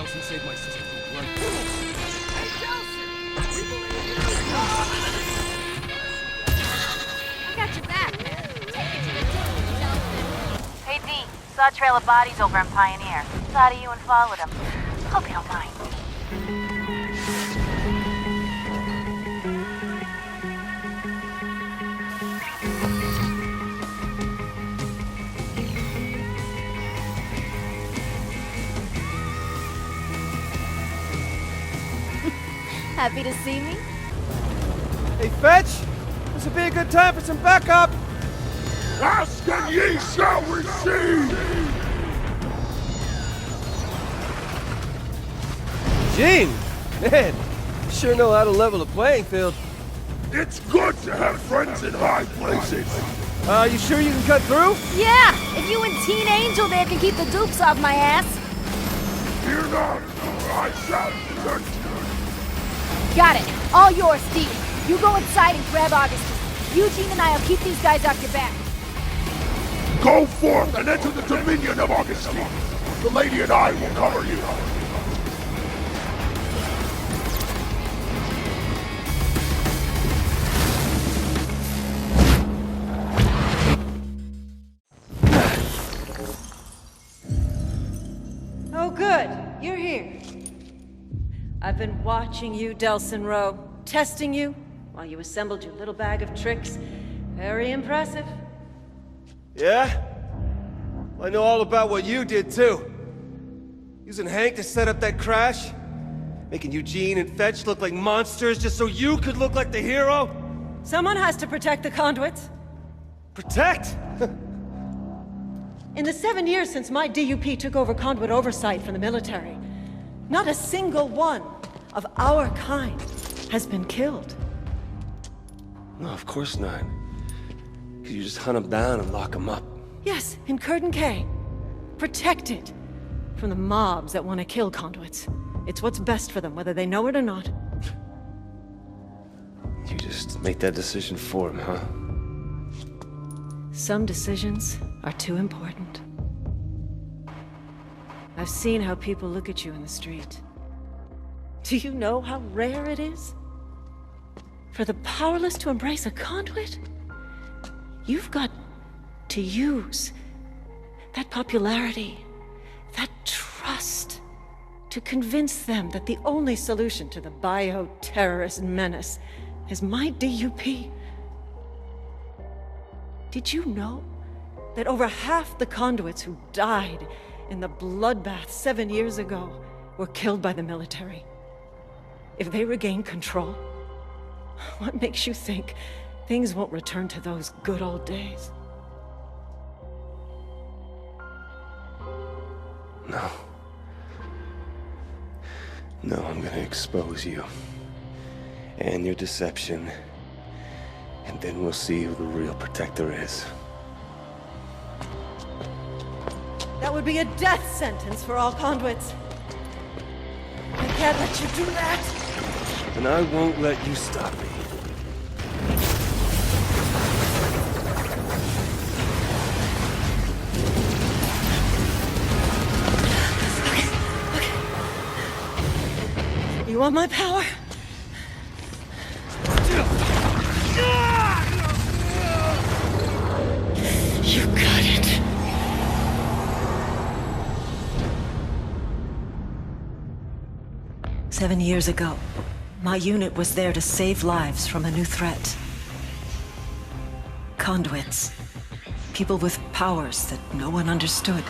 Delsin saved my sister from blood. Hey, Delsin! We believe you! I got your back, man. Take it to the team, Delsin. Hey D, saw a trail of bodies over in Pioneer. Thought of you and followed them. Hope you don't mind. Happy to see me? Hey, Fetch! This would be a good time for some backup! Ask and ye shall receive! Gene! Man, you sure know how to level the playing field. It's good to have friends in high places! You sure you can cut through? Yeah! If you and Teen Angel there can keep the dupes off my ass. Fear not, I shall protect you. Got it. All yours, Steve. You go inside and grab Augustine. Eugene and I'll keep these guys off your back. Go forth and enter the dominion of Augustine. The lady and I will cover you. Oh, good. You're here. I've been watching you, Delsin Rowe, testing you while you assembled your little bag of tricks. Very impressive. Yeah? Well, I know all about what you did, too. Using Hank to set up that crash? Making Eugene and Fetch look like monsters just so you could look like the hero? Someone has to protect the conduits. Protect? In the 7 years since my DUP took over conduit oversight from the military, not a single one of our kind has been killed. No, of course not. Could you just hunt them down and lock them up? Yes, in Curtin K. Protected from the mobs that want to kill conduits. It's what's best for them, whether they know it or not. You just make that decision for him, huh? Some decisions are too important. I've seen how people look at you in the street. Do you know how rare it is for the powerless to embrace a conduit? You've got to use that popularity, that trust, to convince them that the only solution to the bio-terrorist menace is my DUP. Did you know that over half the conduits who died in the bloodbath 7 years ago were killed by the military? If they regain control, what makes you think things won't return to those good old days? No. No, I'm gonna expose you. And your deception. And then we'll see who the real protector is. That would be a death sentence for all conduits. I can't let you do that. And I won't let you stop me. You want my power? You got it. "7 years ago, my unit was there to save lives from a new threat. Conduits. People with powers that no one understood.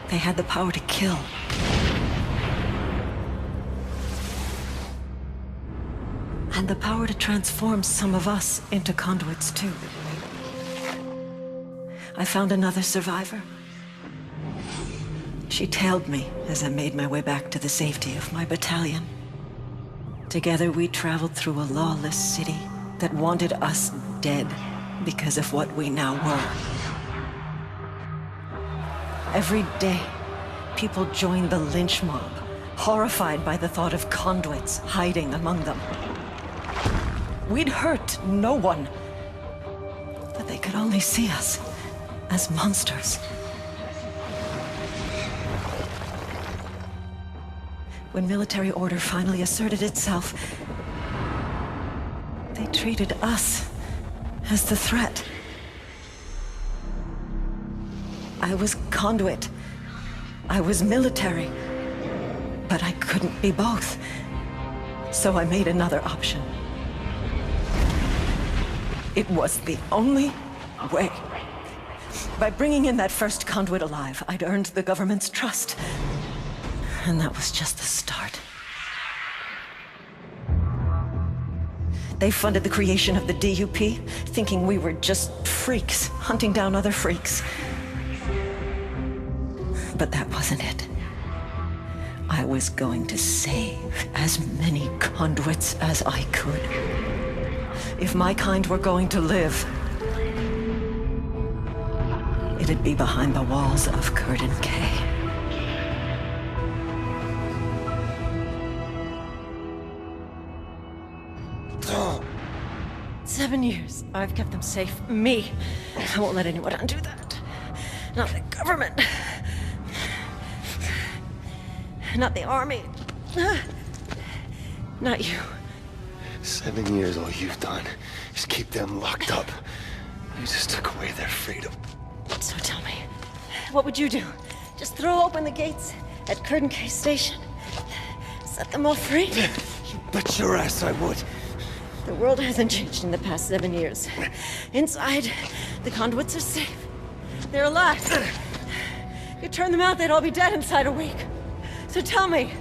They had the power to kill. And the power to transform some of us into conduits, too. I found another survivor. She tailed me as I made my way back to the safety of my battalion. Together we traveled through a lawless city that wanted us dead because of what we now were. Every day, people joined the lynch mob, horrified by the thought of conduits hiding among them. We'd hurt no one, but they could only see us as monsters. When military order finally asserted itself, they treated us as the threat. I was conduit. I was military. But I couldn't be both. So I made another option. It was the only way. By bringing in that first conduit alive, I'd earned the government's trust. And that was just the start. They funded the creation of the DUP, thinking we were just freaks, hunting down other freaks. But that wasn't it. I was going to save as many conduits as I could. If my kind were going to live, it'd be behind the walls of Curtin K. 7 years. I've kept them safe. Me. I won't let anyone undo that. Not the government. Not the army. Not you. 7 years, all you've done is keep them locked up. You just took away their freedom. So tell me, what would you do? Just throw open the gates at Curtin K Station? Set them all free? You bet your ass I would. The world hasn't changed in the past 7 years. Inside, the conduits are safe. They're alive. You turn them out, they'd all be dead inside a week. So tell me,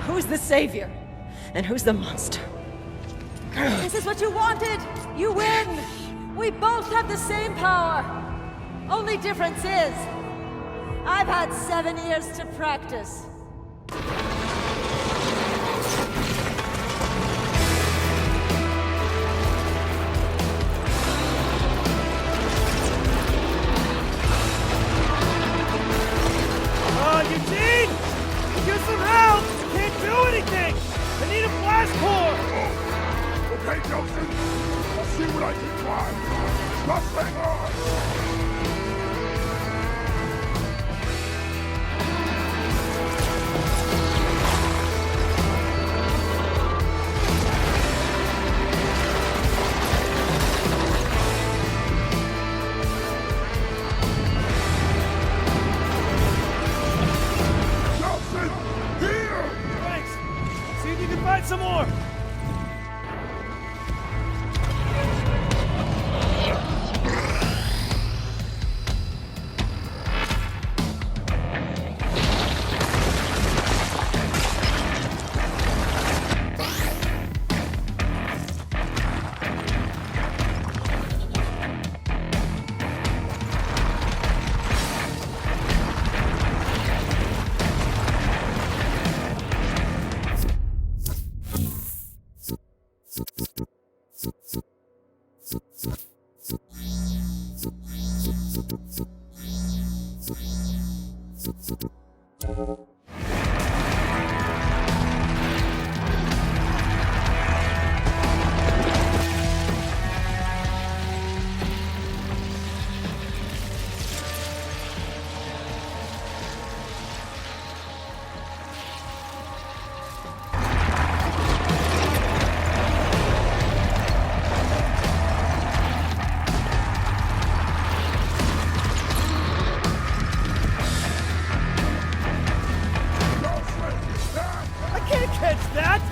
who's the savior? And who's the monster? This is what you wanted! You win! We both have the same power! Only difference is, I've had 7 years to practice. Eugene! Get some help! Can't do anything! I need a blast core! Okay, Nelson. I'll see what I can find. Just hang on. Nelson! Here! Thanks! See if you can find some more! Catch that!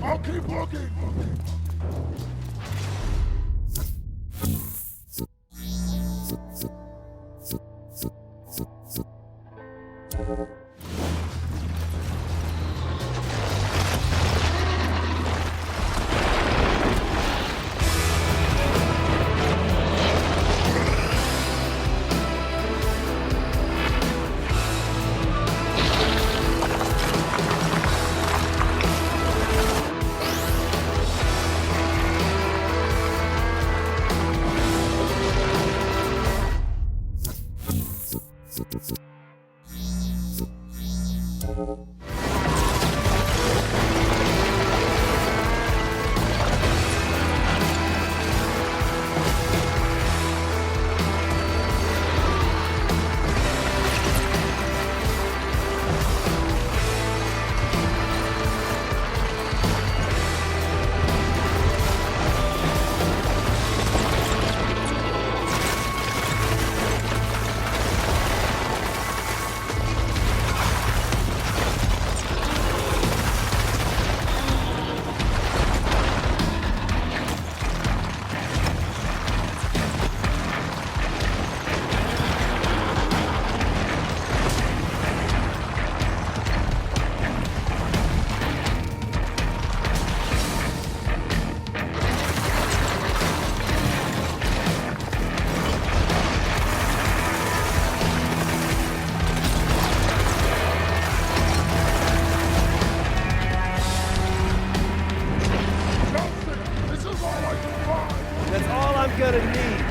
I'll keep looking. gonna need.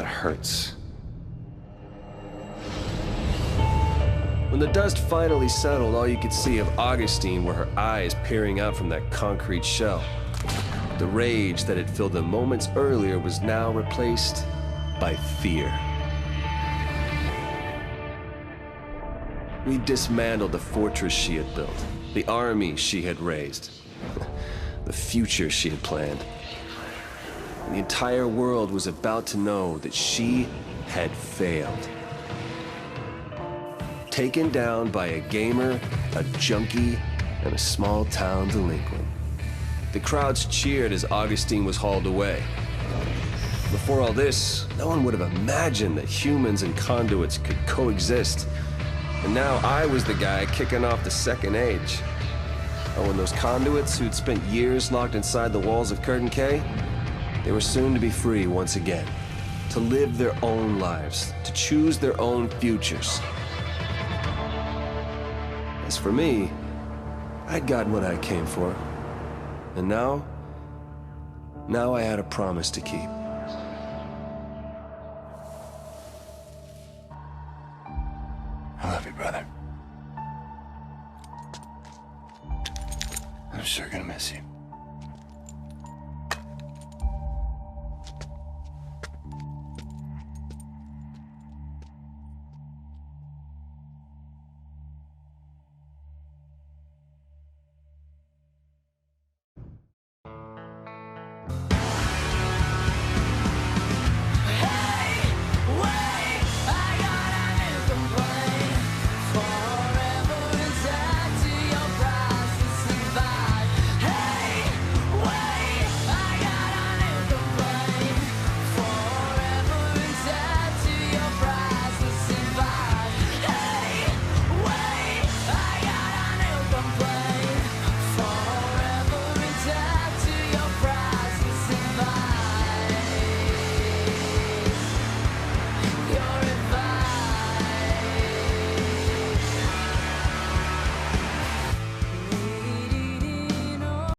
hurts. When the dust finally settled, all you could see of Augustine were her eyes peering out from that concrete shell. The rage that had filled them moments earlier was now replaced by fear. We dismantled the fortress she had built, the army she had raised, the future she had planned. And the entire world was about to know that she had failed. Taken down by a gamer, a junkie, and a small-town delinquent. The crowds cheered as Augustine was hauled away. Before all this, no one would have imagined that humans and conduits could coexist. And now I was the guy kicking off the second age. Oh, and those conduits who'd spent years locked inside the walls of Curtain K, they were soon to be free once again. To live their own lives, to choose their own futures. As for me, I'd gotten what I came for. And now I had a promise to keep. I love you, brother. I'm sure gonna miss you.